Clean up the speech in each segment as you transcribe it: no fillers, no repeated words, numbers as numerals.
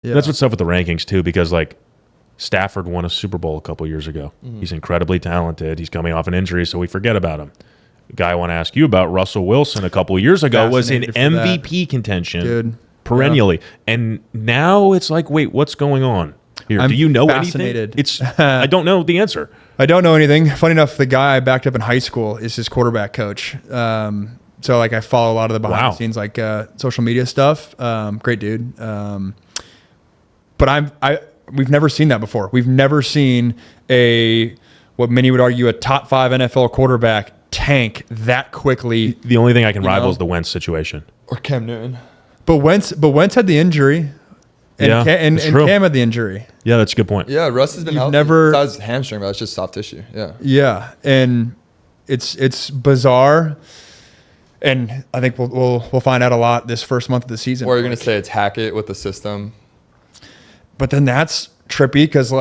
Yeah. That's what's tough with the rankings too, because like Stafford won a Super Bowl a couple years ago. He's incredibly talented. He's coming off an injury, so we forget about him. The guy I want to ask you about, Russell Wilson, a couple years ago was in MVP contention, dude, perennially, and now it's like, wait, what's going on here? Do you know fascinated. anything? It's I don't know the answer. I don't know anything. Funny enough, the guy I backed up in high school is his quarterback coach. So like I follow a lot of the behind the scenes like social media stuff. Great dude. But we've never seen that before. We've never seen what many would argue a top 5 NFL quarterback tank that quickly. The only thing I can rival is the Wentz situation. Or Cam Newton. But Wentz had the injury. And, and Cam had the injury. Yeah, that's a good point. Yeah, Russ has been healthy. Besides hamstring, but that's just soft tissue. Yeah. Yeah, and it's bizarre, and I think we'll find out a lot this first month of the season. Or you're gonna say it's Hackett with the system, but then that's trippy because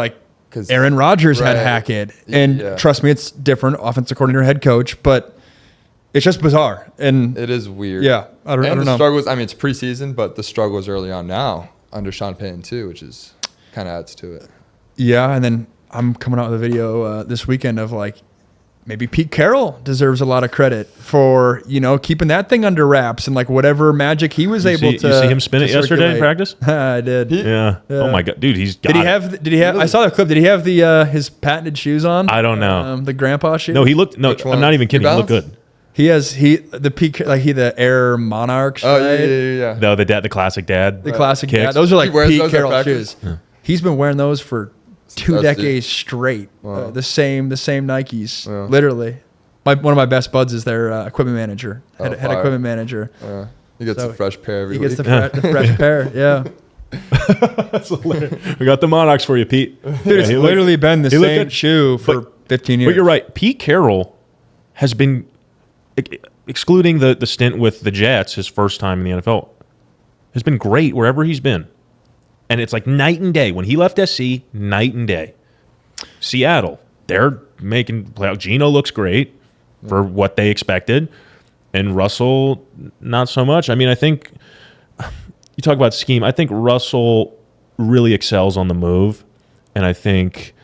Aaron Rodgers had Hackett, and trust me, it's different offensive coordinator, head coach, but it's just bizarre, and it is weird. Yeah, I don't know. Struggles. I mean, it's preseason, but the struggles early on now under Sean Payton too, which is kind of adds to it. Yeah, and then I'm coming out with a video this weekend of like maybe Pete Carroll deserves a lot of credit for keeping that thing under wraps and like whatever magic he was able to. You see him spin it yesterday in practice? I did. Yeah. Oh my god, dude, he's got Did he have? I saw the clip. Did he have the his patented shoes on? I don't know. The grandpa shoes. No, he looked. No, I'm not even kidding. He looked good. He has the Air Monarchs. Oh right? yeah. No, the classic dad. The classic kicks. dad. Those are like Pete those Carroll shoes. Yeah. He's been wearing those for 2 decades straight. Wow. The same Nikes. Yeah. Literally. One of my best buds is their equipment manager. Head equipment manager. He gets a fresh pair every week. He gets the fresh pair. Yeah. That's hilarious. We got the Monarchs for you, Pete. Dude, it's literally been the same shoe for 15 years. But you're right. Pete Carroll has been, excluding the stint with the Jets, his first time in the NFL, has been great wherever he's been. And it's like night and day. When he left SC, night and day. Seattle, they're making playoff. Geno looks great for what they expected. And Russell, not so much. I mean, I think you talk about scheme. I think Russell really excels on the move. And I think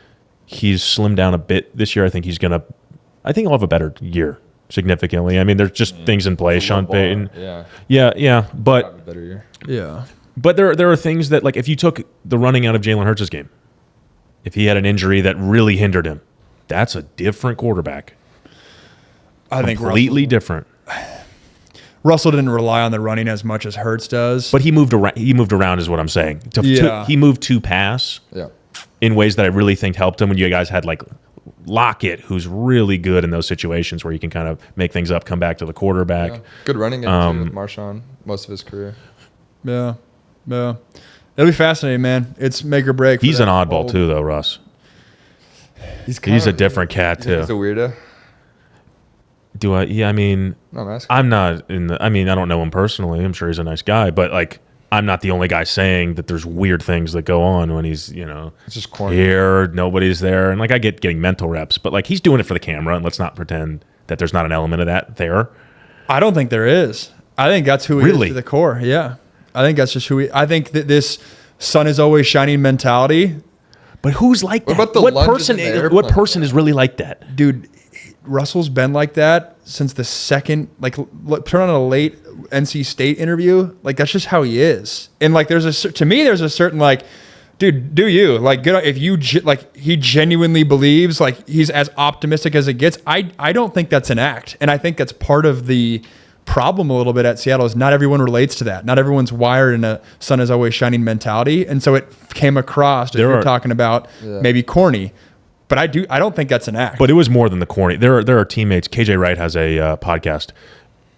he's slimmed down a bit this year. I think he'll have a better year significantly. I mean, there's just things in play. Sean Payton. Yeah. But better year. Yeah. But there are things that, like, if you took the running out of Jalen Hurts' game, if he had an injury that really hindered him, that's a different quarterback. I think completely different. Russell didn't rely on the running as much as Hurts does. But he moved around. He moved around, is what I'm saying. He moved to pass. Yeah. In ways that I really think helped him. When you guys had like Lockett, who's really good in those situations where you can kind of make things up, come back to the quarterback. Yeah. Good running game with Marshawn most of his career. Yeah. It'll be fascinating, man. It's make or break. He's an oddball too, though, Russ. He's a different cat too. He's a weirdo. Do I? Yeah, I mean, I'm not in the. I mean, I don't know him personally. I'm sure he's a nice guy, but like, I'm not the only guy saying that there's weird things that go on when he's, it's just corny. Here, nobody's there, and like I get getting mental reps, but like he's doing it for the camera, and let's not pretend that there's not an element of that there. I don't think there is. I think that's who he is to the core. Yeah. I think that's just who I think that this sun is always shining mentality. But who's like that? What person is really like that? Dude, Russell's been like that since the second, like, turn on a late NC State interview. Like, that's just how he is. And like, there's a certain like, dude, do you like good if you like he genuinely believes like he's as optimistic as it gets. I don't think that's an act, and I think that's part of the problem a little bit at Seattle is not everyone relates to that. Not everyone's wired in a sun is always shining mentality, and so it came across as you're talking about maybe corny. But I don't think that's an act. But it was more than the corny. There are teammates. KJ Wright has a podcast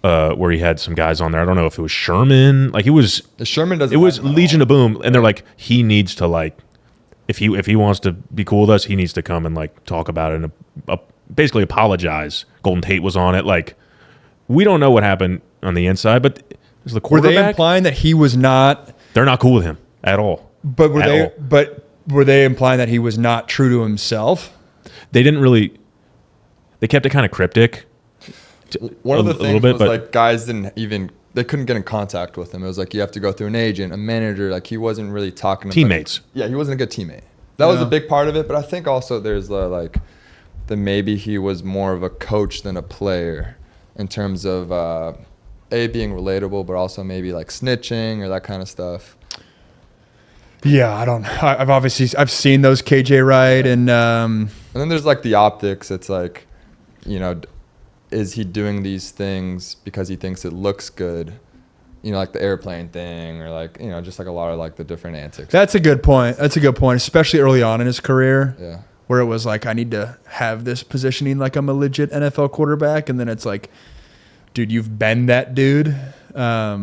where he had some guys on there. I don't know if it was Sherman. Like it was Sherman doesn't. It was Legion of Boom, and they're like, he needs to like, if he wants to be cool with us, he needs to come and like talk about it and basically apologize. Golden Tate was on it. Like, we don't know what happened on the inside, but is the quarterback? Were they implying that he was not? They're not cool with him at all. But were they? But were they implying that he was not true to himself? They didn't really. They kept it kind of cryptic. One of the things was like guys didn't even they couldn't get in contact with him. It was like you have to go through an agent, a manager. Like he wasn't really talking to Teammates. Yeah, he wasn't a good teammate. That was a big part of it. But I think also there's like that maybe he was more of a coach than a player in terms of being relatable, but also maybe like snitching or that kind of stuff. Yeah, I've seen those KJ Wright and then there's like the optics. It's like, you know, is he doing these things because he thinks it looks good? You know, like the airplane thing, or like, you know, just like a lot of like the different antics. That's a good point. Especially early on in his career. Yeah. Where it was like, I need to have this positioning like I'm a legit NFL quarterback. And then it's like, dude, you've been that dude. I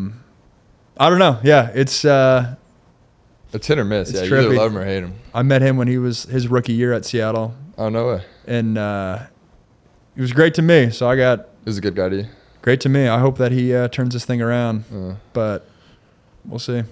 don't know. Yeah, it's hit or miss. Yeah, you either love him or hate him. I met him when he was his rookie year at Seattle. Oh, no way. And he was great to me. So He was a good guy to you? Great to me. I hope that he turns this thing around. But we'll see.